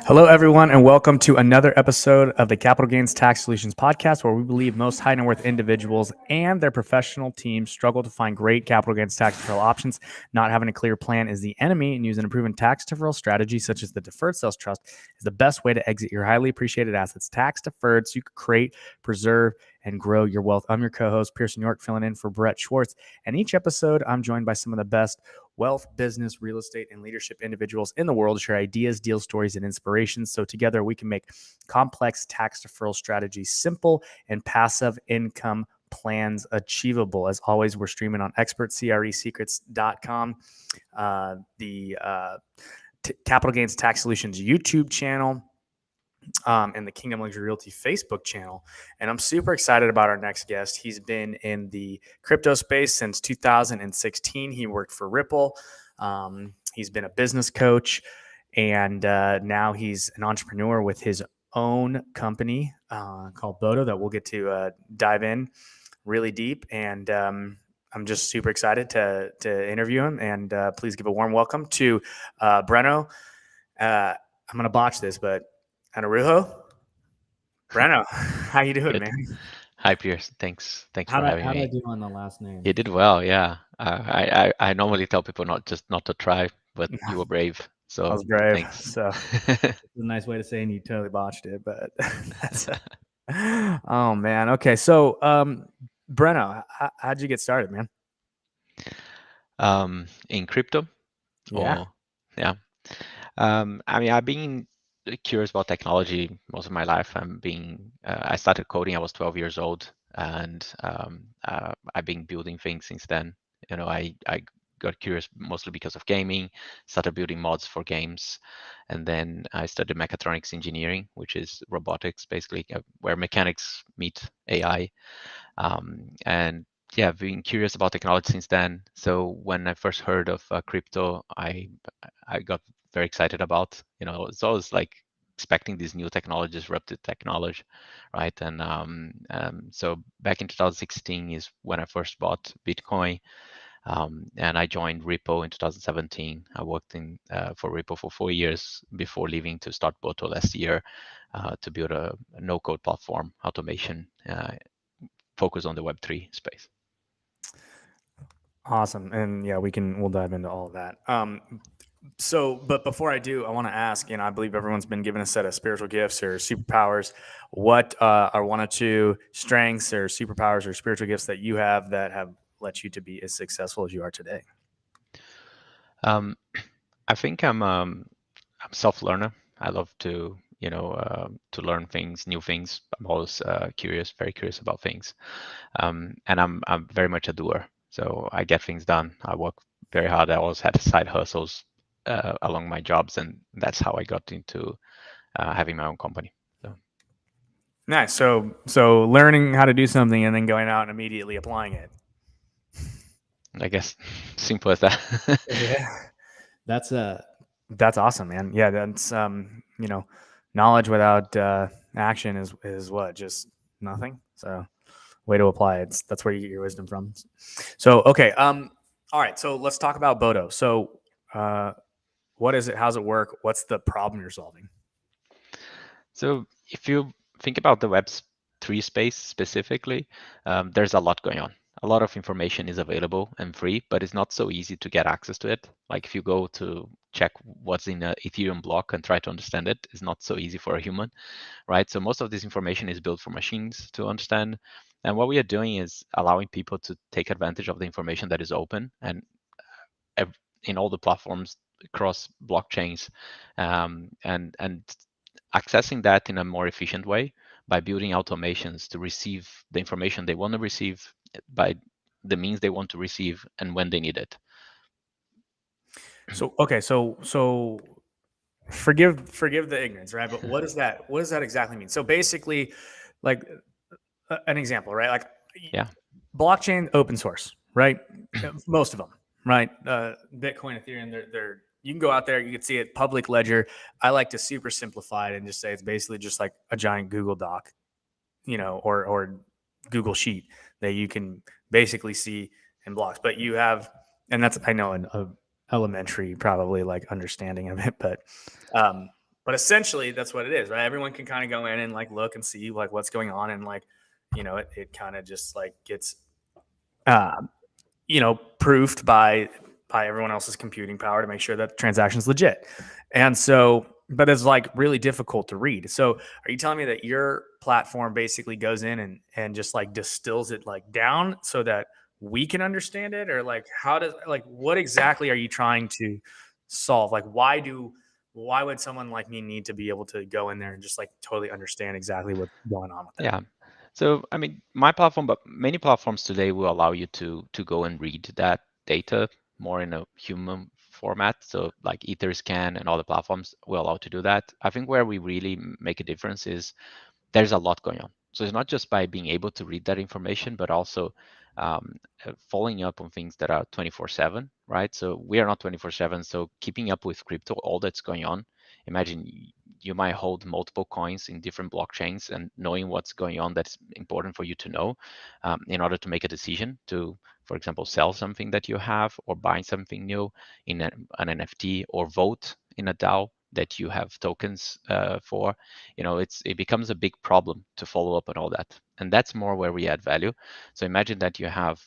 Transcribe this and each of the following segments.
Hello, everyone, and welcome to another episode of the Capital Gains Tax Solutions podcast, where we believe most high net worth individuals and their professional teams struggle to find great capital gains tax deferral options. Not having a clear plan is the enemy, and using a proven tax deferral strategy such as the Deferred Sales Trust is the best way to exit your highly appreciated assets tax deferred so you can create, preserve, and grow your wealth. I'm your co-host, Pearson York, filling in for Brett Swarts, and each episode I'm joined by some of the best wealth, business, real estate, and leadership individuals in the world to share ideas, deal stories, and inspirations. So together we can make complex tax deferral strategies simple and passive income plans achievable. As always, we're streaming on expertcresecrets.com, the Capital Gains Tax Solutions YouTube channel, and the Kingdom Luxury Realty Facebook channel. And I'm super excited about our next guest. He's been in the crypto space since 2016. He worked for Ripple. He's been a business coach, and now he's an entrepreneur with his own company called BODO that we'll get to dive in really deep. And I'm just super excited to interview him. And please give a warm welcome to Breno. I'm going to botch this, but Anarujo? Breno, how you doing, Good. man? Hi, Pierce. Thanks How for do, having how do I me. do on the last name? You did well, yeah. I normally tell people not to try, but you were brave. I So was brave, thanks. so It's a nice way to say, and you totally botched it, but that's oh man. Okay, so Breno, how'd you get started, man? In crypto, Yeah. or yeah. I mean, I've been curious about technology most of my life. I started coding. I was 12 years old, and I've been building things since then. I got curious mostly because of gaming. Started building mods for games, and then I studied mechatronics engineering, which is robotics, basically, where mechanics meet AI. And yeah, I've been curious about technology since then. So when I first heard of crypto, I got very excited about. It's always like expecting these new technology, disruptive technology, right? So back in 2016 is when I first bought Bitcoin, and I joined Ripple in 2017. I worked for Ripple for 4 years before leaving to start BOTO last year to build a no-code platform automation focus on the Web3 space. Awesome. And yeah, we'll dive into all of that. But before I do, I want to ask, I believe everyone's been given a set of spiritual gifts or superpowers. What are one or two strengths or superpowers or spiritual gifts that you have that have led you to be as successful as you are today? Um, I think I'm self-learner. I love to learn things, new things. I'm always curious, very curious about things, and I'm very much a doer. So I get things done. I work very hard. I always had side hustles along my jobs, and that's how I got into having my own company. So Nice. So learning how to do something and then going out and immediately applying it. I guess simple as that. Yeah. That's That's awesome, man. Yeah, that's knowledge without action is what? Just nothing. So way to apply it. That's where you get your wisdom from. So okay, all right. So let's talk about BODO. So what is it? How's it work? What's the problem you're solving? So if you think about the Web3 space specifically, there's a lot going on. A lot of information is available and free, but it's not so easy to get access to it. Like if you go to check what's in an Ethereum block and try to understand it, it's not so easy for a human, right? So most of this information is built for machines to understand. And what we are doing is allowing people to take advantage of the information that is open and in all the platforms across blockchains, and accessing that in a more efficient way by building automations to receive the information they want to receive by the means they want to receive and when they need it. So okay, so forgive the ignorance, right? But what does that exactly mean? So basically, like an example, right? Like Yeah. blockchain, open source, right? Most of them, right? Bitcoin, Ethereum, they're you can go out there, you can see it, public ledger. I like to super simplify it and just say it's basically just like a giant Google Doc, or Google Sheet that you can basically see in blocks. But you have, and that's I know an elementary probably like understanding of it, but But essentially that's what it is, right? Everyone can kind of go in and like look and see like what's going on, and like, it kind of just like gets proofed by everyone else's computing power to make sure that the transaction's legit. And so, but it's like really difficult to read. So are you telling me that your platform basically goes in and just like distills it like down so that we can understand it? Or like, what exactly are you trying to solve? Like, why would someone like me need to be able to go in there and just like totally understand exactly what's going on with it? Yeah. So, I mean, my platform, but many platforms today will allow you to go and read that data more in a human format. So, like Etherscan and all the platforms will allow to do that. I think where we really make a difference is there's a lot going on. So it's not just by being able to read that information, but also following up on things that are 24/7, right? So we are not 24/7. So keeping up with crypto, all that's going on. Imagine you might hold multiple coins in different blockchains, and knowing what's going on that's important for you to know in order to make a decision to, for example, sell something that you have or buy something new in an NFT or vote in a DAO that you have tokens for. It becomes a big problem to follow up on all that, and that's more where we add value. So imagine that you have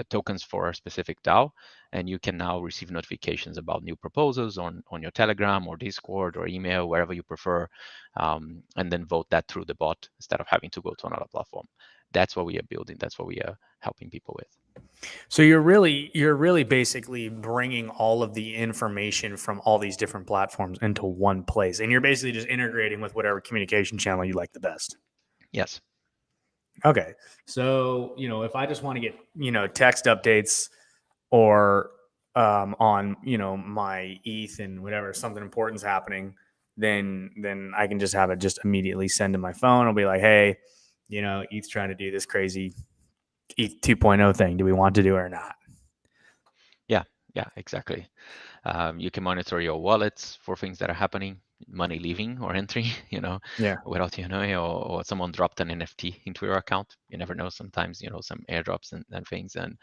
tokens for a specific DAO, and you can now receive notifications about new proposals on your Telegram or Discord or email, wherever you prefer, and then vote that through the bot instead of having to go to another platform. That's what we are building. That's what we are helping people with. So you're really basically bringing all of the information from all these different platforms into one place, and you're basically just integrating with whatever communication channel you like the best. Yes. Okay. So, if I just want to get, text updates or on, my ETH and whatever, something important's happening, then I can just have it just immediately send to my phone. I'll be like, hey, ETH's trying to do this crazy ETH 2.0 thing. Do we want to do it or not? Yeah, exactly. You can monitor your wallets for things that are happening, money leaving or entering, Yeah. without you knowing, or someone dropped an NFT into your account. You never know. Sometimes, some airdrops and things. And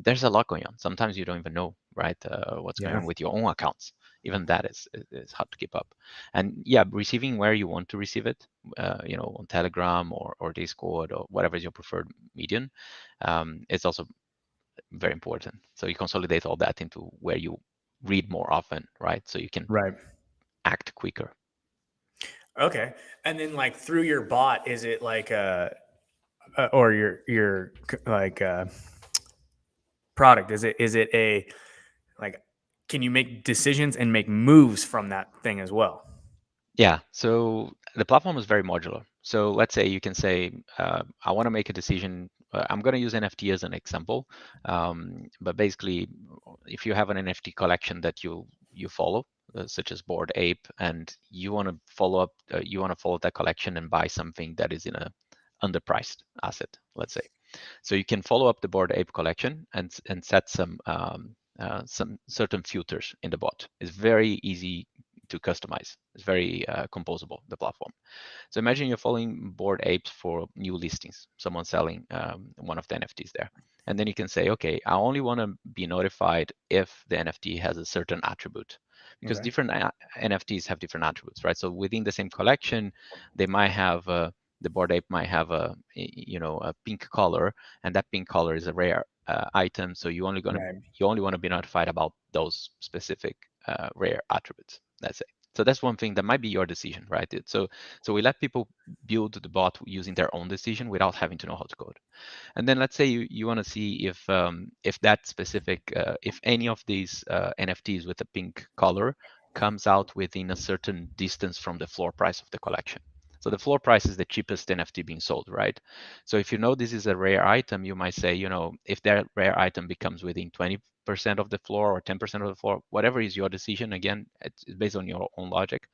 there's a lot going on. Sometimes you don't even know, right, what's going Yeah. on with your own accounts. Even that is hard to keep up. And yeah, receiving where you want to receive it, on Telegram or Discord or whatever is your preferred medium, it's also very important. So you consolidate all that into where you read more often, right? So you can Right. act quicker. Okay. And then like through your bot, is it like or your like product? Is it a like, can you make decisions and make moves from that thing as well? Yeah. So the platform is very modular. So let's say you can say, I want to make a decision. I'm going to use NFT as an example, but basically, if you have an NFT collection that you follow, such as Bored Ape, and you want to follow that collection and buy something that is in a underpriced asset, let's say. So you can follow up the Bored Ape collection and set some certain filters in the bot. It's very easy to customize. It's very composable, the platform. So imagine you're following Bored Apes for new listings, someone selling one of the NFTs there. And then you can say, okay, I only want to be notified if the NFT has a certain attribute, because different NFTs have different attributes, right? So within the same collection, they might have the Bored Ape might have a pink color, and that pink color is a rare item. So you only want to be notified about those specific rare attributes. Let's say. So that's one thing that might be your decision, right? So we let people build the bot using their own decision without having to know how to code. And then let's say you want to see if that specific if any of these NFTs with a pink color comes out within a certain distance from the floor price of the collection. So the floor price is the cheapest NFT being sold, right? So if you know this is a rare item, you might say, if that rare item becomes within 20% of the floor or 10% of the floor, whatever is your decision, again, it's based on your own logic,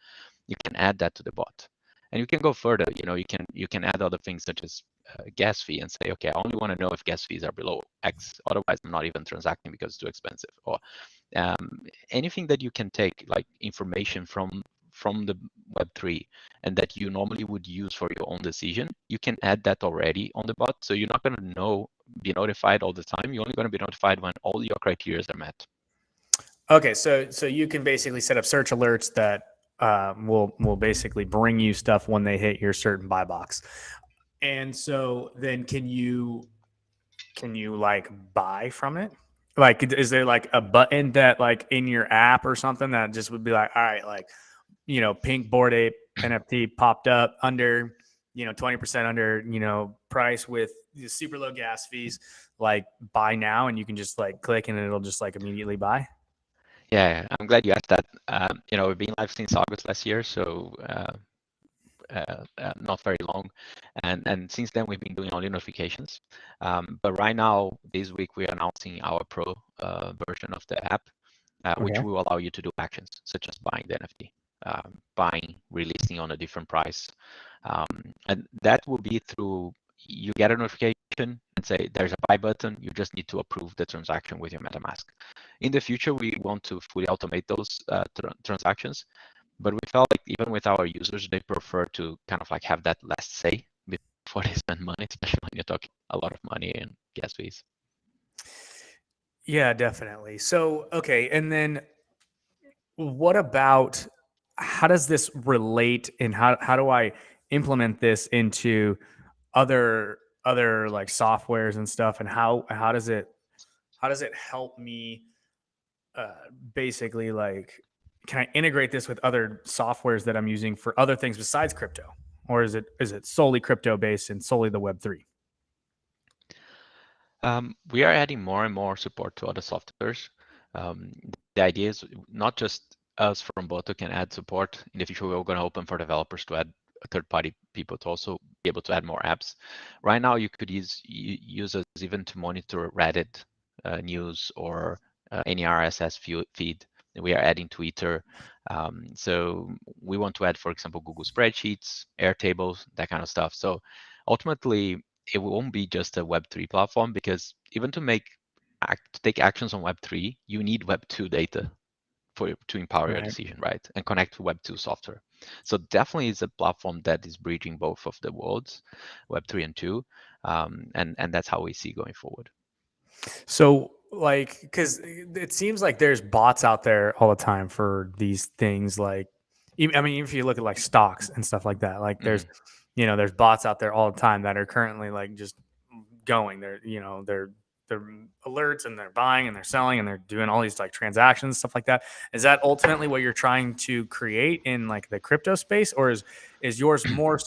you can add that to the bot. And you can go further, you can add other things such as gas fee and say, okay, I only want to know if gas fees are below X, otherwise I'm not even transacting because it's too expensive. Or anything that you can take, like information from the Web3 and that you normally would use for your own decision, you can add that already on the bot. So you're not going to be notified all the time. You're only going to be notified when all your criteria are met. Okay, so you can basically set up search alerts that will basically bring you stuff when they hit your certain buy box. And so then can you like buy from it? Like, is there like a button that like in your app or something that just would be like, all right, like, pink Bored Ape NFT popped up under, 20% under, price with super low gas fees, like buy now, and you can just like click and it'll just like immediately buy? Yeah, I'm glad you asked that. We've been live since August last year, so not very long. And since then, we've been doing only notifications. But right now, this week, we're announcing our pro version of the app, which Okay. will allow you to do actions such as buying the NFT, buying, releasing on a different price. And that will be through, you get a notification and say there's a buy button, you just need to approve the transaction with your MetaMask. In the future, we want to fully automate those transactions, but we felt like even with our users, they prefer to kind of like have that last say before they spend money, especially when you're talking a lot of money and gas fees. Yeah, definitely. So, okay. And then what about, how does this relate, and how do I implement this into other like softwares and stuff? And how does it help me basically, like, can I integrate this with other softwares that I'm using for other things besides crypto? Or is it solely crypto based and solely the Web3? We are adding more and more support to other softwares. The idea is not just us from BODO can add support. In the future, we're going to open for developers to add third-party people to also be able to add more apps. Right now, you could use us even to monitor Reddit news or any RSS feed. We are adding Twitter. So we want to add, for example, Google Spreadsheets, Airtables, that kind of stuff. So ultimately, it won't be just a Web3 platform, because even to take actions on Web3, you need Web2 data to empower your Right. decision, right? And connect to Web2 software. So definitely it's a platform that is bridging both of the worlds, Web3 and 2, and that's how we see going forward. So, like, because it seems like there's bots out there all the time for these things. Like, even if you look at like stocks and stuff like that, like there's bots out there all the time that are currently like just going. They're alerts, and they're buying and they're selling and they're doing all these like transactions, stuff like that. Is that ultimately what you're trying to create in like the crypto space, or is yours more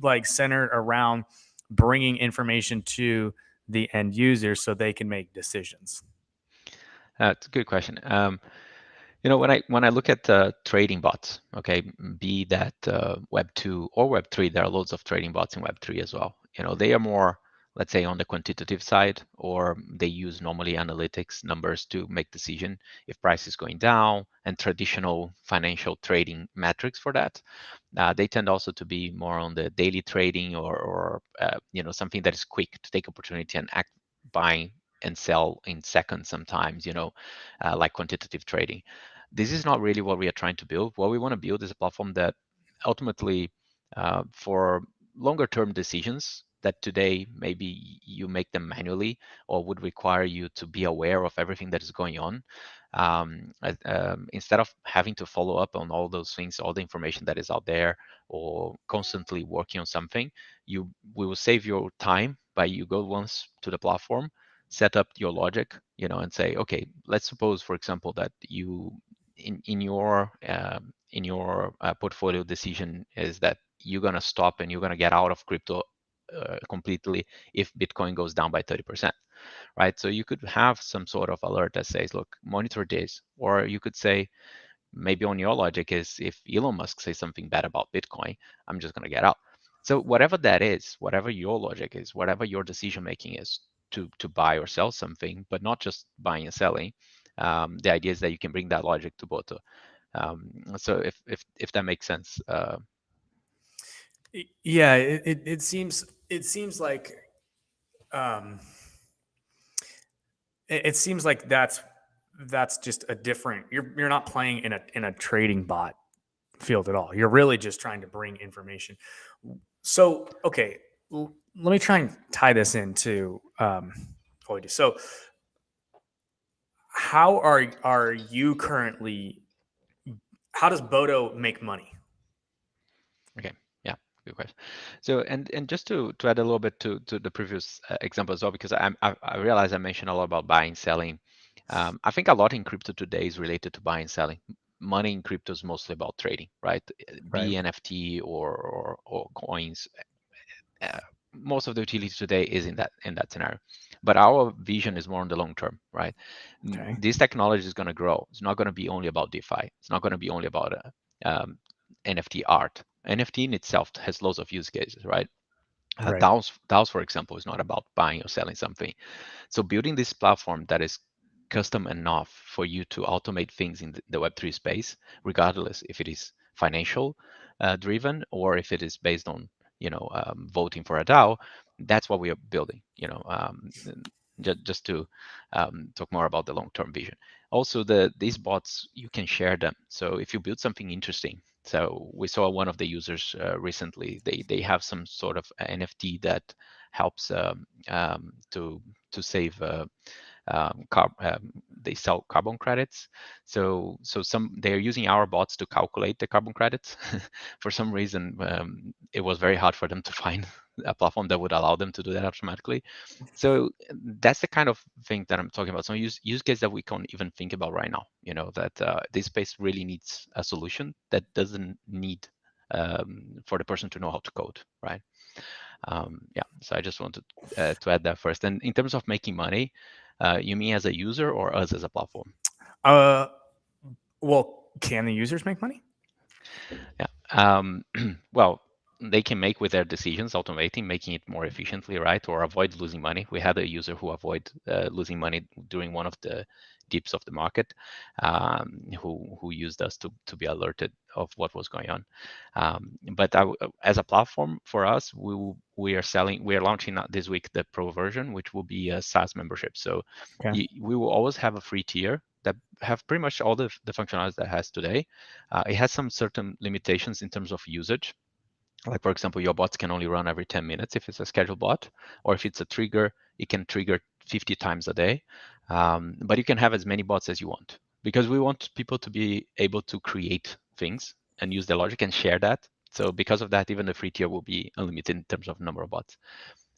like centered around bringing information to the end user so they can make decisions? It's a good question. When I look at trading bots, okay, be that Web2 or Web3, there are loads of trading bots in Web3 as well. They are more, let's say, on the quantitative side, or they use normally analytics numbers to make decision if price is going down, and traditional financial trading metrics for that. They tend also to be more on the daily trading, or something that is quick to take opportunity and act buying and sell in seconds sometimes, like quantitative trading. This is not really what we are trying to build. What we want to build is a platform that ultimately, for longer term decisions that today maybe you make them manually, or would require you to be aware of everything that is going on, instead of having to follow up on all those things, all the information that is out there, or constantly working on something, we will save your time by you go once to the platform, set up your logic, and say, okay, let's suppose, for example, that you in your portfolio decision is that you're going to stop and you're going to get out of crypto completely if Bitcoin goes down by 30%, right? So you could have some sort of alert that says, look, monitor this. Or you could say, maybe on your logic is, if Elon Musk says something bad about Bitcoin, I'm just going to get out. So whatever that is, whatever your logic is, whatever your decision making is to buy or sell something, but not just buying and selling, the idea is that you can bring that logic to BODO. So if that makes sense. Yeah, it seems like um, it seems like that's just a different. You're not playing in a trading bot field at all. You're really just trying to bring information. So, okay, let me try and tie this into what we do. So, how are you currently how does BODO make money? Okay. Yeah, good question. So, and just to add a little bit to the previous example as well, because I realize I mentioned a lot about buying, selling. I think a lot in crypto today is related to buying, selling. Money in crypto is mostly about trading, right? Right. Be NFT or coins. Uh, Most of the utility today is in that scenario. But our vision is more on the long term, right? Okay. This technology is going to grow. It's not going to be only about DeFi. It's not going to be only about NFT art. NFT in itself has lots of use cases, right? Right. DAOs, for example, is not about buying or selling something. So building this platform that is custom enough for you to automate things in the Web3 space, regardless if it is financial driven or if it is based on voting for a DAO, that's what we are building. Just to talk more about the long-term vision. Also, these bots, you can share them. So if you build something interesting, so we saw one of the users recently. They have some sort of NFT that helps to save. They sell carbon credits. So they're using our bots to calculate the carbon credits. For some reason, it was very hard for them to find a platform that would allow them to do that automatically. So that's the kind of thing that I'm talking about. So use case that we can't even think about right now. That this space really needs a solution that doesn't need for the person to know how to code, right? Yeah, so I just wanted to add that first. And in terms of making money, you mean as a user or us as a platform? Well, can the users make money? Yeah. Well, they can make with their decisions, automating, making it more efficiently, right? Or avoid losing money. We had a user who avoid losing money during one of the dips of the market, who used us to be alerted of what was going on. But as a platform for us, we are launching this week the pro version, which will be a SaaS membership. So Okay. we will always have a free tier that have pretty much all the functionalities that it has today. It has some certain limitations in terms of usage. Like, for example, your bots can only run every 10 minutes if it's a scheduled bot, or if it's a trigger, it can trigger 50 times a day. But you can have as many bots as you want, because we want people to be able to create things and use the logic and share that. So because of that, even the free tier will be unlimited in terms of number of bots.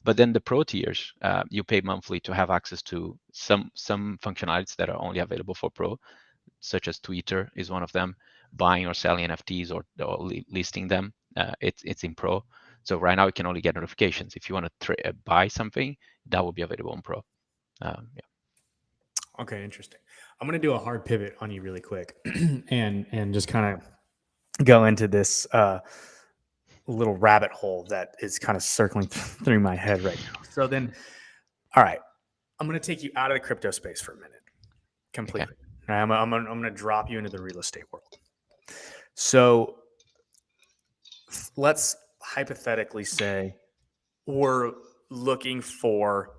But then the pro tiers, you pay monthly to have access to some functionalities that are only available for pro, such as Twitter is one of them, buying or selling NFTs or listing them. It's in Pro. So right now you can only get notifications. If you want to buy something, that will be available in Pro. Yeah. Okay, interesting. I'm going to do a hard pivot on you really quick, and just kind of go into this little rabbit hole that is kind of circling through my head right now. So then, all right, I'm going to take you out of the crypto space for a minute, completely. All right, I'm going to drop you into the real estate world. So let's hypothetically say we're looking for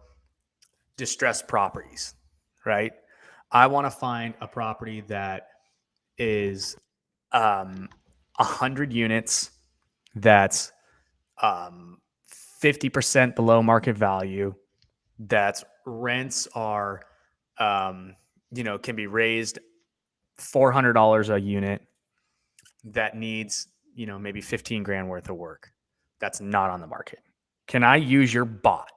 distressed properties, right? I want to find a property that is 100 units that's 50% below market value, that rents are can be raised $400 a unit, that needs maybe 15 grand worth of work, that's not on the market. Can I use your bot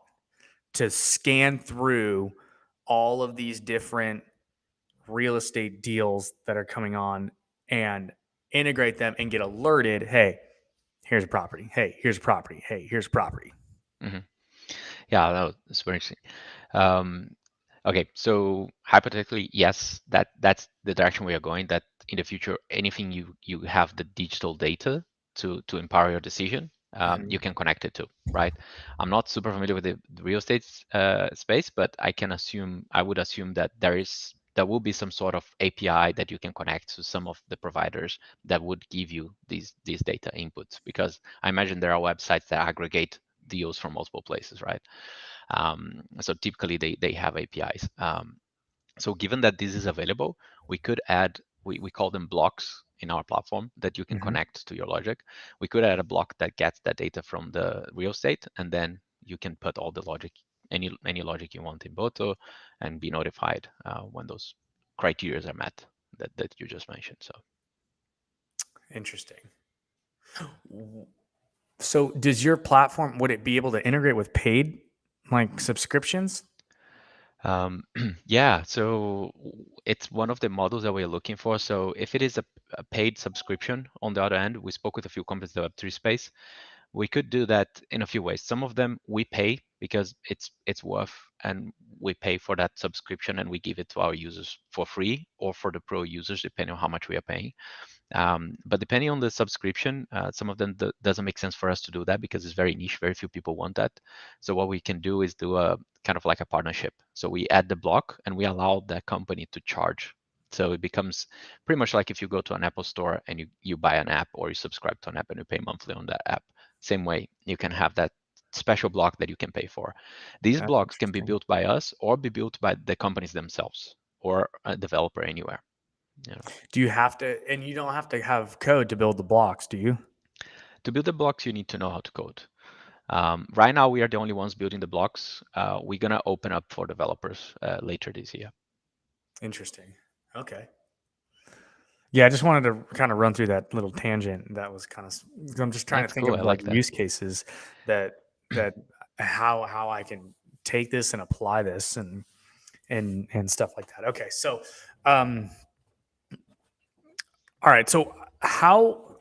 to scan through all of these different real estate deals that are coming on and integrate them and get alerted? Hey, here's a property. Hey, here's a property. Hey, here's a property. Mm-hmm. Yeah, that's very interesting. Um, okay, so hypothetically, yes, that's the direction we are going. That in the future, anything you have the digital data to empower your decision, you can connect it to, right? I'm not super familiar with the real estate space, but I would assume that there will be some sort of API that you can connect to some of the providers that would give you these data inputs, because I imagine there are websites that aggregate deals from multiple places, right? So typically they have APIs. So given that this is available, we could add, we call them blocks in our platform that you can connect to your logic. We could add a block that gets that data from the real estate, and then you can put all the logic, any logic you want in BODO, and be notified when those criteria are met that you just mentioned. So Interesting. So does your platform, would it be able to integrate with paid like subscriptions? Yeah, so it's one of the models that we're looking for. So if it is a paid subscription, on the other end, we spoke with a few companies in the Web3 space. We could do that in a few ways. Some of them we pay because it's worth, and we pay for that subscription and we give it to our users for free or for the pro users, depending on how much we are paying. But depending on the subscription, some of them doesn't make sense for us to do that because it's very niche. Very few people want that. So what we can do is do a kind of like a partnership. So we add the block and we allow that company to charge. So it becomes pretty much like if you go to an Apple store and you buy an app or you subscribe to an app and you pay monthly on that app. Same way, you can have that special block that you can pay for. These That's blocks can be interesting. built by us or be built by the companies themselves or a developer anywhere. You know. Do you have to, and you don't have to have code to build the blocks, do you? To build the blocks, you need to know how to code. Right now, we are the only ones building the blocks. We're going to open up for developers later this year. Interesting. Okay. Yeah, I just wanted to kind of run through that little tangent. That was kind of, I'm just trying That's to think cool. of I like like that. use cases that how I can take this and apply this and stuff like that. Okay, so all right, so how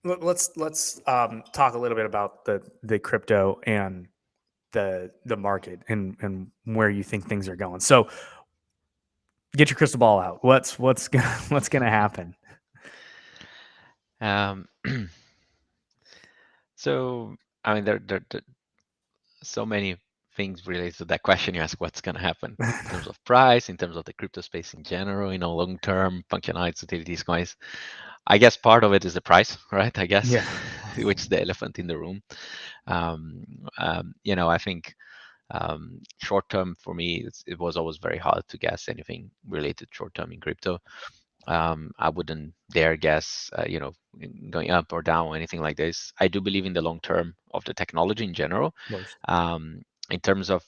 let's talk a little bit about the crypto and the market and where you think things are going. So get your crystal ball out. What's gonna happen? Um, so, I mean, there so many things related to that question you ask. What's going to happen in terms of price, in terms of the crypto space in general, long term functionalities, utilities, coins. I guess part of it is the price, right? I guess, Yeah. which is the elephant in the room. I think short term for me, it was always very hard to guess anything related short term in crypto. I wouldn't dare guess, going up or down or anything like this. I do believe in the long term of the technology in general. Of course. In terms of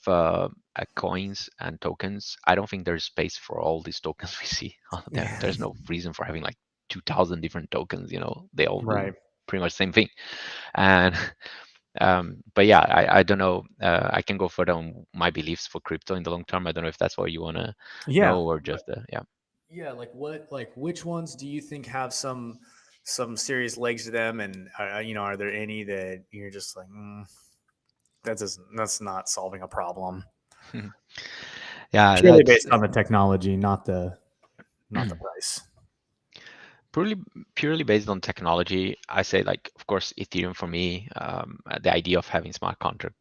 coins and tokens, I don't think there's space for all these tokens we see out there. There's no reason for having like 2,000 different tokens. They all do Right. pretty much the same thing. And but yeah, I don't know. I can go further on my beliefs for crypto in the long term. I don't know if that's what you want to Yeah. know or just yeah. Yeah, like which ones do you think have some serious legs to them, and are there any that you're just like that's not solving a problem Yeah, purely that's based on the technology, not the price. purely based on technology. I say, like, of course, Ethereum for me, the idea of having smart contract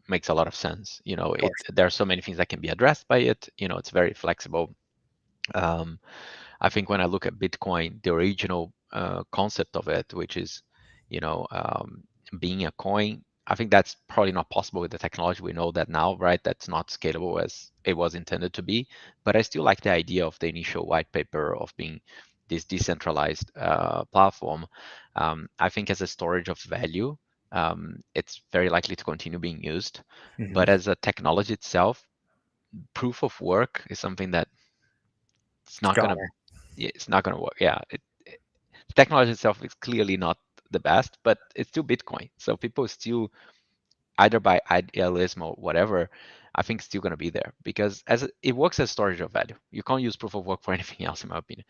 makes a lot of sense. Of course. There are so many things that can be addressed by it. It's very flexible. Um, I think when I look at Bitcoin, the original concept of it, which is, being a coin, I think that's probably not possible with the technology. We know that now, right? That's not scalable as it was intended to be. But I still like the idea of the initial white paper of being this decentralized platform. I think as a storage of value, it's very likely to continue being used. But as a technology itself, proof of work is something that it's not gonna Goner. it's not gonna work. Yeah, technology itself is clearly not the best, but it's still Bitcoin. So people still, either by idealism or whatever, I think it's still gonna be there because it works as storage of value. You can't use proof of work for anything else, in my opinion.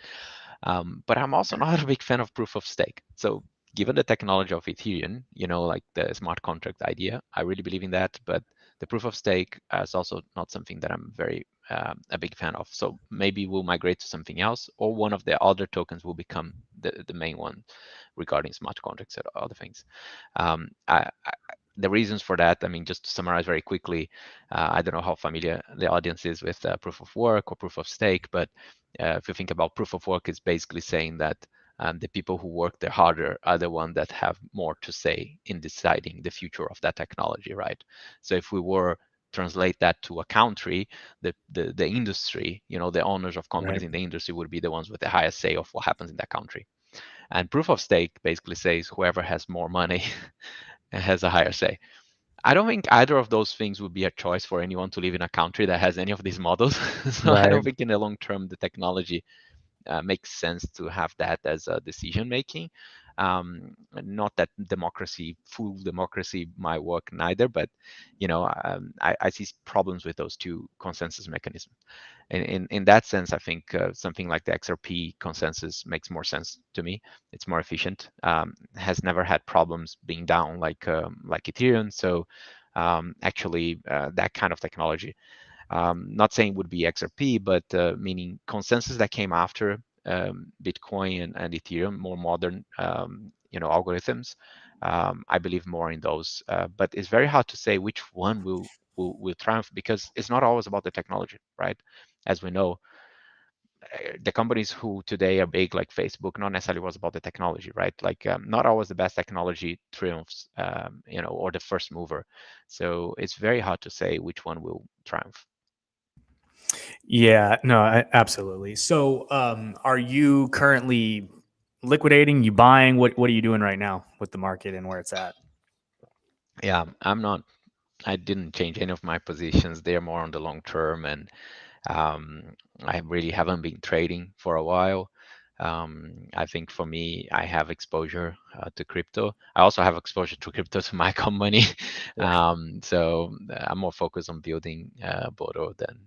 But I'm also not a big fan of proof of stake. So given the technology of Ethereum, like the smart contract idea, I really believe in that. But the proof of stake is also not something that I'm very a big fan of. So maybe we'll migrate to something else, or one of the other tokens will become the main one regarding smart contracts and other things. The reasons for that, I mean, just to summarize very quickly, I don't know how familiar the audience is with proof of work or proof of stake, but if you think about proof of work, it's basically saying that the people who work there harder are the ones that have more to say in deciding the future of that technology, right? So if we were translate that to a country, the industry, the owners of companies Right. in the industry would be the ones with the highest say of what happens in that country. And proof of stake basically says whoever has more money has a higher say. I don't think either of those things would be a choice for anyone to live in a country that has any of these models. So I Right. don't think in the long term the technology makes sense to have that as a decision making. Not that full democracy might work neither, but I see problems with those two consensus mechanisms. In that sense, I think something like the XRP consensus makes more sense to me. It's more efficient. Has never had problems being down like Ethereum. So actually, that kind of technology. Not saying would be XRP, but meaning consensus that came after Bitcoin and Ethereum, more modern, algorithms. I believe more in those, but it's very hard to say which one will triumph because it's not always about the technology, right? As we know, the companies who today are big, like Facebook, not necessarily was about the technology, right? Like not always the best technology triumphs, or the first mover. So it's very hard to say which one will triumph. Yeah, no, absolutely. So, are you currently liquidating? You buying? What are you doing right now with the market and where it's at? Yeah, I'm not. I didn't change any of my positions. They're more on the long term, and um, I really haven't been trading for a while. I think for me, I have exposure to crypto. I also have exposure to crypto to my company. Yeah. So I'm more focused on building BODO than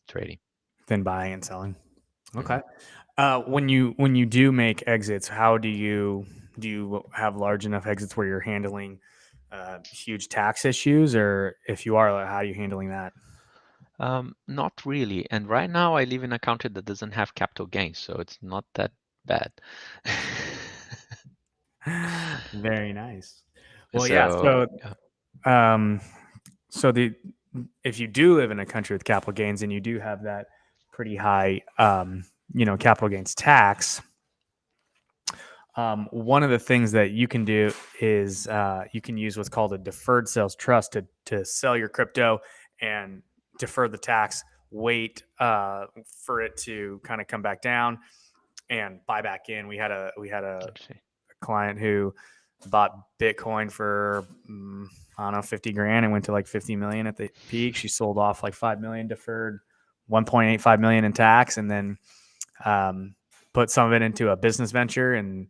trading. Then buying and selling. Mhm. Okay. When you do make exits, how do you have large enough exits where you're handling huge tax issues, or if you are, like, how are you handling that? Not really. And right now, I live in a country that doesn't have capital gains, so it's not that bad. Very nice. Well, yeah. So So, um, so the if you do live in a country with capital gains and you do have that pretty high, capital gains tax, one of the things that you can do is you can use what's called a deferred sales trust to sell your crypto and defer the tax, wait for it to kind of come back down and buy back in. We had a let's see. client who bought Bitcoin for I don't know 50 grand and went to like 50 million at the peak. She sold off like 5 million, deferred 1.85 million in tax, and then um, put some of it into a business venture, and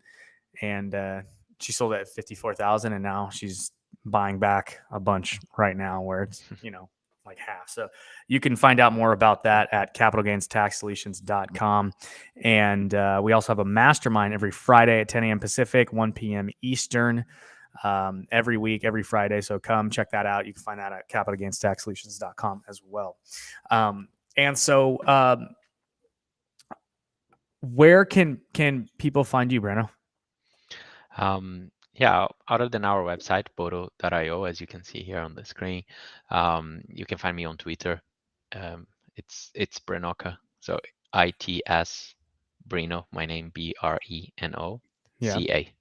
she sold it at 54,000, and now she's buying back a bunch right now where it's like half. So you can find out more about that at capitalgainstaxsolutions.com. And we also have a mastermind every Friday at 10 a.m. Pacific, 1 p.m. Eastern, every week, every Friday. So come check that out. You can find that at capitalgainstaxsolutions.com as well. And so where can people find you, Breno? Yeah, other than our website, bodo.io, as you can see here on the screen, you can find me on Twitter. It's Brenoka. So ITS Breno, my name BRENO Yeah. CA.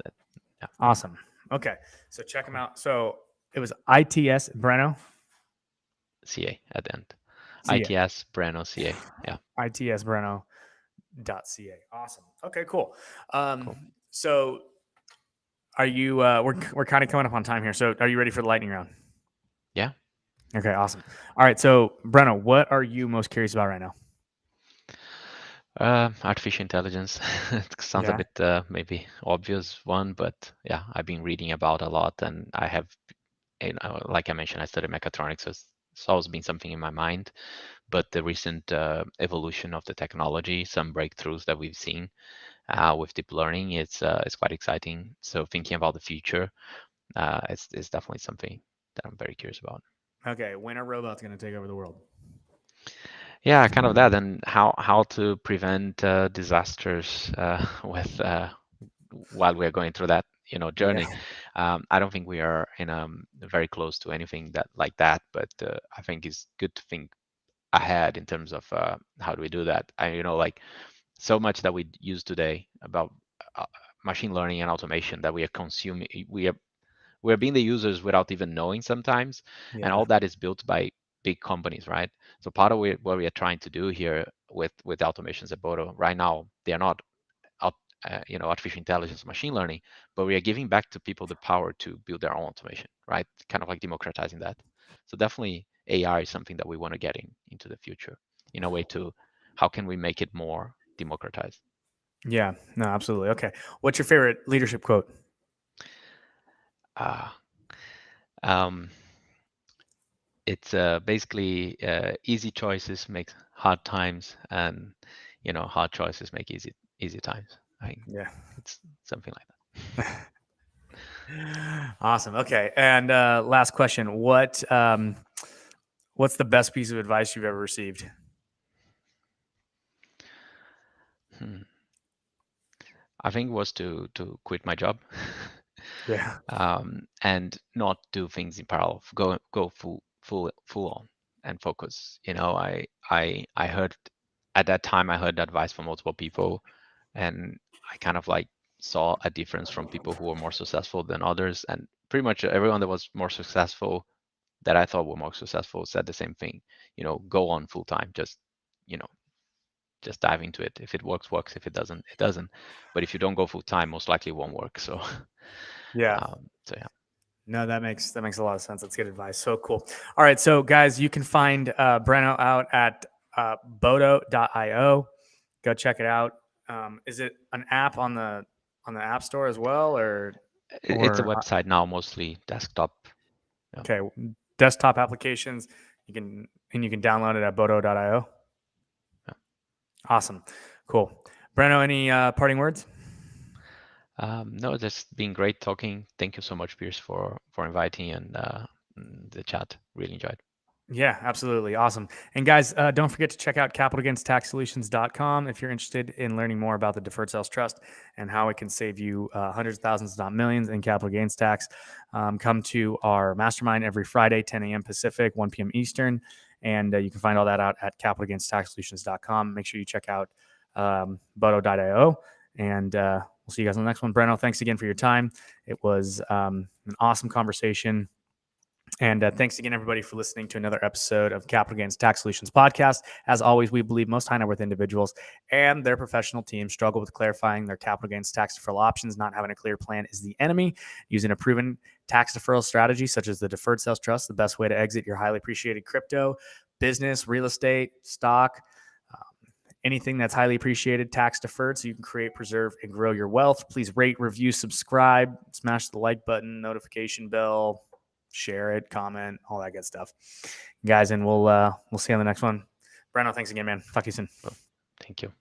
That, yeah, Awesome. Okay. So check them out. So it was ITS Breno, CA at the end. CA, ITS Breno CA. Yeah, itsbreno.ca. Awesome. Okay, cool. cool. So are you, we're kind of coming up on time here. So are you ready for the lightning round? Yeah. Okay, awesome. All right. So Breno, what are you most curious about right now? Artificial intelligence. It sounds a Yeah. bit maybe obvious one, but yeah, I've been reading about a lot, and I have, like I mentioned, I studied mechatronics, so it's always been something in my mind. But the recent evolution of the technology, some breakthroughs that we've seen with deep learning, it's quite exciting. So thinking about the future, it's definitely something that I'm very curious about. Okay. When are robots going to take over the world? Yeah, kind of that, and how to prevent disasters with while we're going through that Yeah. journey. I don't think we are in very close to anything that like that, but I think it's good to think ahead in terms of how do we do that. Like so much that we use today about uh, machine learning and automation that we are consuming, we're being the users without even knowing sometimes, and Yeah. all that is built by big companies, right? So part of what we are trying to do here with automations at BODO right now, they are not artificial intelligence, machine learning, but we are giving back to people the power to build their own automation, right? Kind of like democratizing that. So definitely AI is something that we want to get into the future in a way to how can we make it more democratized? Yeah, no, absolutely. Okay. What's your favorite leadership quote? Uh, um, it's basically easy choices make hard times, and hard choices make easy times. I think Yeah. it's something like that. Awesome. Okay. And last question. What's the best piece of advice you've ever received? Hmm. I think it was to quit my job. Yeah. And not do things in parallel. Go full on and focus. I heard at that time, I heard advice from multiple people, and I kind of like saw a difference from people who were more successful than others, and pretty much everyone that was more successful that I thought were more successful said the same thing. Go on full time. You know just dive into it. If it works, works. If it doesn't, it doesn't. But if you don't go full time, most likely it won't work. So Yeah. so yeah. No, that makes a lot of sense. That's good advice. So cool. All right. So guys, you can find Breno out at BODO.io. Go check it out. Is it an app on the App Store as well, It's a or website now, mostly desktop. Yeah. okay, desktop applications? You can download it at BODO.io. Yeah. Awesome. Cool. Breno, any parting words? No, it's been great talking. Thank you so much, Pierce, for inviting, and the chat. Really enjoyed. Yeah, absolutely. Awesome. And guys, don't forget to check out capitalgainstaxsolutions.com if you're interested in learning more about the Deferred Sales Trust and how it can save you hundreds of thousands, not millions, in capital gains tax. Come to our mastermind every Friday, 10 a.m. Pacific, 1 p.m. Eastern. And you can find all that out at capitalgainstaxsolutions.com. Make sure you check out bodo.io. And we'll see you guys on the next one. Breno, thanks again for your time. It was an awesome conversation. And thanks again, everybody, for listening to another episode of Capital Gains Tax Solutions Podcast. As always, we believe most high net worth individuals and their professional teams struggle with clarifying their capital gains tax deferral options. Not having a clear plan is the enemy. Using a proven tax deferral strategy, such as the Deferred Sales Trust, the best way to exit your highly appreciated crypto, business, real estate, stock, anything that's highly appreciated, tax deferred, so you can create, preserve, and grow your wealth. Please rate, review, subscribe, smash the like button, notification bell, share it, comment, all that good stuff, guys. And we'll see you on the next one. Breno, thanks again, man. Talk to you soon. Well, thank you.